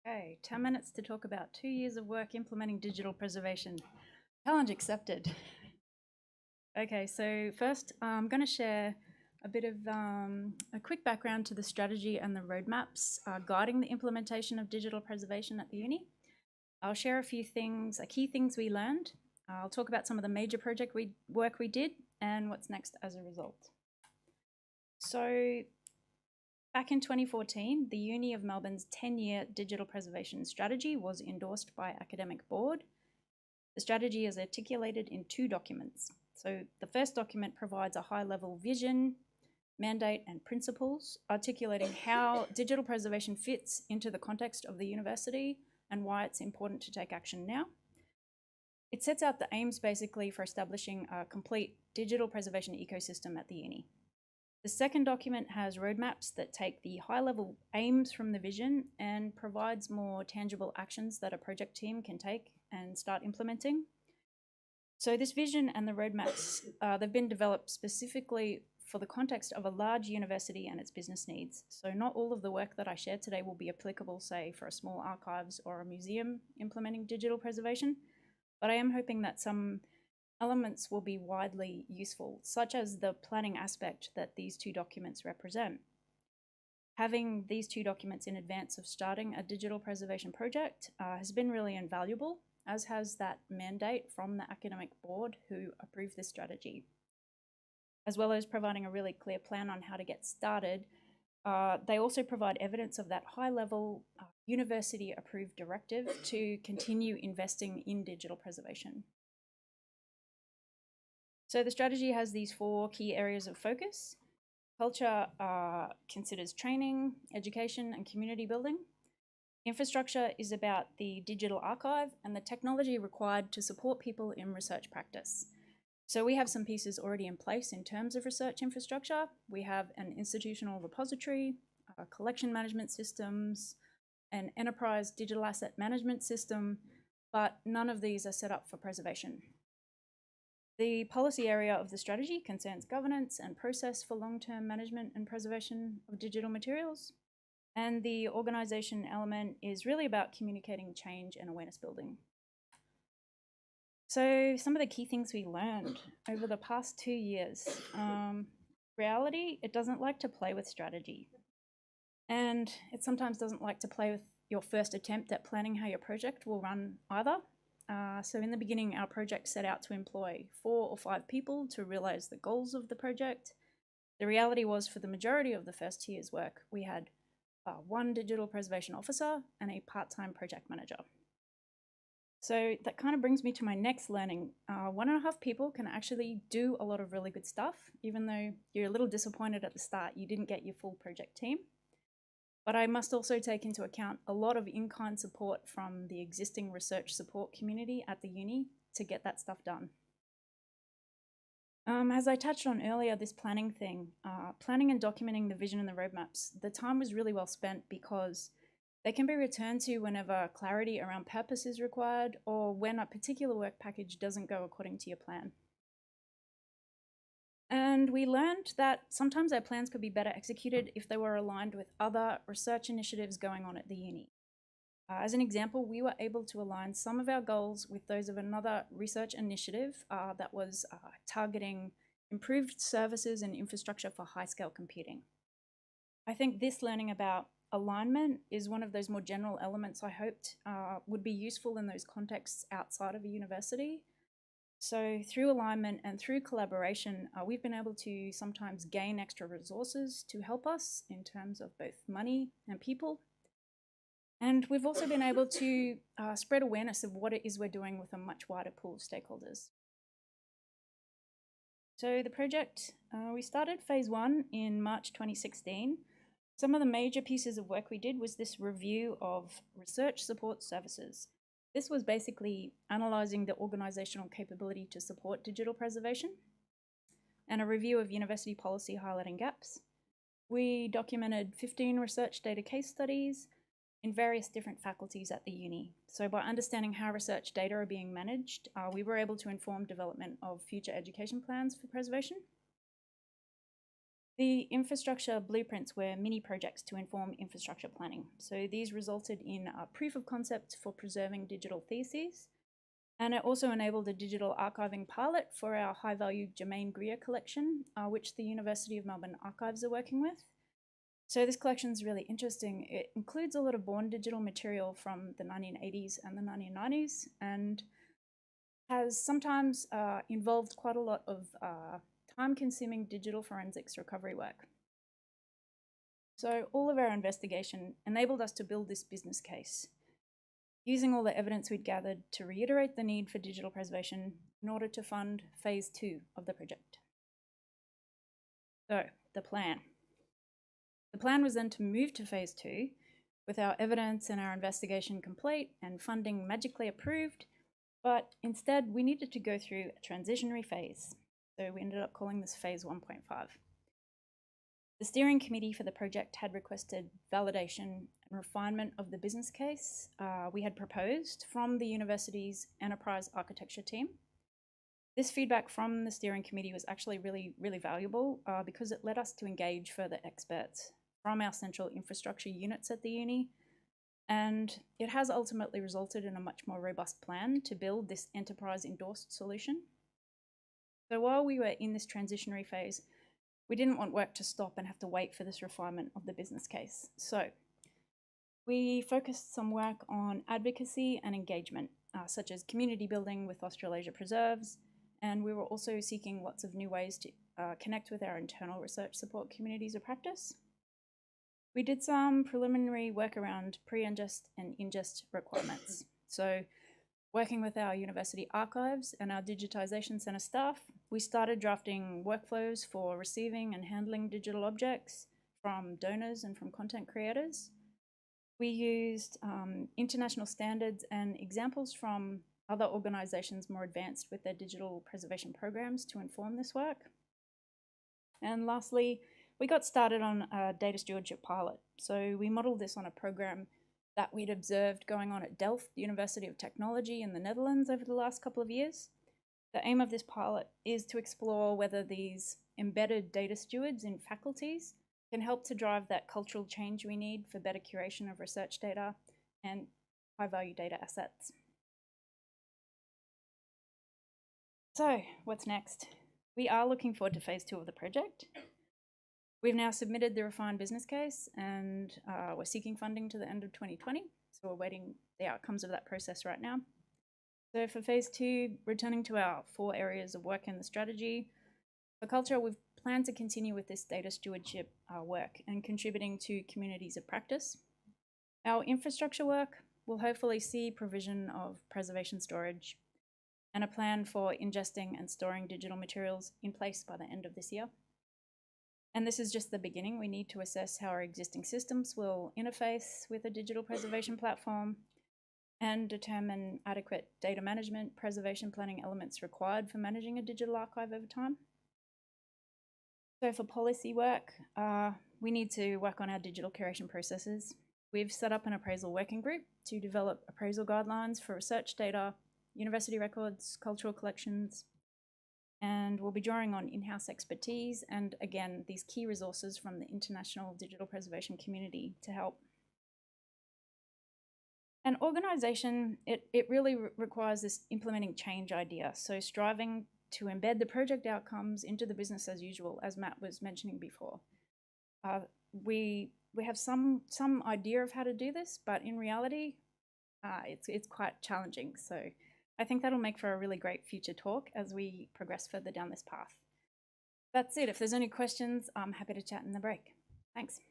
Okay, 10 minutes to talk about 2 years of work implementing digital preservation. Challenge accepted. Okay, so first I'm going to share a bit of a quick background to the strategy and the roadmaps guiding the implementation of digital preservation at the uni. I'll share a few things, key things we learned. I'll talk about some of the major work we did and what's next as a result. So back in 2014, the Uni of Melbourne's 10-year digital preservation strategy was endorsed by Academic Board. The strategy is articulated in 2 documents. So the first document provides a high-level vision, mandate and principles, articulating how digital preservation fits into the context of the university and why it's important to take action now. It sets out the aims basically for establishing a complete digital preservation ecosystem at the uni. The second document has roadmaps that take the high-level aims from the vision and provides more tangible actions that a project team can take and start implementing. So this vision and the roadmaps, they've been developed specifically for the context of a large university and its business needs. So not all of the work that I share today will be applicable, say, for a small archives or a museum implementing digital preservation, but I am hoping that some elements will be widely useful, such as the planning aspect that these 2 documents represent. Having these 2 documents in advance of starting a digital preservation project has been really invaluable, as has that mandate from the academic board who approved this strategy. As well as providing a really clear plan on how to get started, they also provide evidence of that high-level university-approved directive to continue investing in digital preservation. So the strategy has these 4 key areas of focus. Culture considers training, education, and community building. Infrastructure is about the digital archive and the technology required to support people in research practice. So we have some pieces already in place in terms of research infrastructure. We have an institutional repository, collection management systems, an enterprise digital asset management system, but none of these are set up for preservation. The policy area of the strategy concerns governance and process for long-term management and preservation of digital materials. And the organisation element is really about communicating change and awareness building. So some of the key things we learned over the past 2 years. Reality, it doesn't like to play with strategy. And it sometimes doesn't like to play with your first attempt at planning how your project will run either. So in the beginning, our project set out to employ 4 or 5 people to realise the goals of the project. The reality was, for the majority of the first year's work, we had 1 digital preservation officer and a part-time project manager. So that kind of brings me to my next learning. 1.5 people can actually do a lot of really good stuff, even though you're a little disappointed at the start you didn't get your full project team. But I must also take into account a lot of in-kind support from the existing research support community at the uni to get that stuff done. As I touched on earlier, this planning thing, planning and documenting the vision and the roadmaps, the time was really well spent because they can be returned to whenever clarity around purpose is required or when a particular work package doesn't go according to your plan. And we learned that sometimes our plans could be better executed if they were aligned with other research initiatives going on at the uni. As an example, we were able to align some of our goals with those of another research initiative that was targeting improved services and infrastructure for high-scale computing. I think this learning about alignment is one of those more general elements I hoped would be useful in those contexts outside of a university. So through alignment and through collaboration, we've been able to sometimes gain extra resources to help us in terms of both money and people. And we've also been able to spread awareness of what it is we're doing with a much wider pool of stakeholders. So the project, we started phase 1 in March 2016. Some of the major pieces of work we did was this review of research support services. This was basically analysing the organisational capability to support digital preservation and a review of university policy highlighting gaps. We documented 15 research data case studies in various different faculties at the uni. So by understanding how research data are being managed, we were able to inform development of future education plans for preservation. The infrastructure blueprints were mini projects to inform infrastructure planning. So these resulted in a proof of concept for preserving digital theses, and it also enabled a digital archiving pilot for our high-value Germaine Greer collection, which the University of Melbourne Archives are working with. So this collection is really interesting. It includes a lot of born digital material from the 1980s and the 1990s, and has sometimes involved quite a lot of time-consuming digital forensics recovery work. So all of our investigation enabled us to build this business case, using all the evidence we'd gathered to reiterate the need for digital preservation in order to fund phase 2 of the project. So, the plan. The plan was then to move to phase 2 with our evidence and our investigation complete and funding magically approved, but instead we needed to go through a transitionary phase. So we ended up calling this phase 1.5. The steering committee for the project had requested validation and refinement of the business case we had proposed from the university's enterprise architecture team. This feedback from the steering committee was actually really valuable because it led us to engage further experts from our central infrastructure units at the uni, and it has ultimately resulted in a much more robust plan to build this enterprise endorsed solution. So while we were in this transitionary phase, we didn't want work to stop and have to wait for this refinement of the business case. So we focused some work on advocacy and engagement, such as community building with Australasia Preserves, and we were also seeking lots of new ways to connect with our internal research support communities of practice. We did some preliminary work around pre-ingest and ingest requirements. So working with our university archives and our digitisation centre staff, we started drafting workflows for receiving and handling digital objects from donors and from content creators. We used international standards and examples from other organisations more advanced with their digital preservation programs to inform this work. And lastly, we got started on a data stewardship pilot. So we modelled this on a program that we'd observed going on at Delft, the University of Technology in the Netherlands over the last couple of years. The aim of this pilot is to explore whether these embedded data stewards in faculties can help to drive that cultural change we need for better curation of research data and high-value data assets. So, what's next? We are looking forward to phase 2 of the project. We've now submitted the refined business case and we're seeking funding to the end of 2020. So we're waiting the outcomes of that process right now. So for phase 2, returning to our 4 areas of work in the strategy, for culture, we've planned to continue with this data stewardship work and contributing to communities of practice. Our infrastructure work will hopefully see provision of preservation storage and a plan for ingesting and storing digital materials in place by the end of this year. And this is just the beginning. We need to assess how our existing systems will interface with a digital preservation platform and determine adequate data management, preservation planning elements required for managing a digital archive over time. So for policy work, we need to work on our digital curation processes. We've set up an appraisal working group to develop appraisal guidelines for research data, university records, cultural collections, and we'll be drawing on in-house expertise and, again, these key resources from the international digital preservation community to help. An organisation, it really requires this implementing change idea, so striving to embed the project outcomes into the business as usual, as Matt was mentioning before. We have some idea of how to do this, but in reality, it's quite challenging. So I think that'll make for a really great future talk as we progress further down this path. That's it. If there's any questions, I'm happy to chat in the break. Thanks.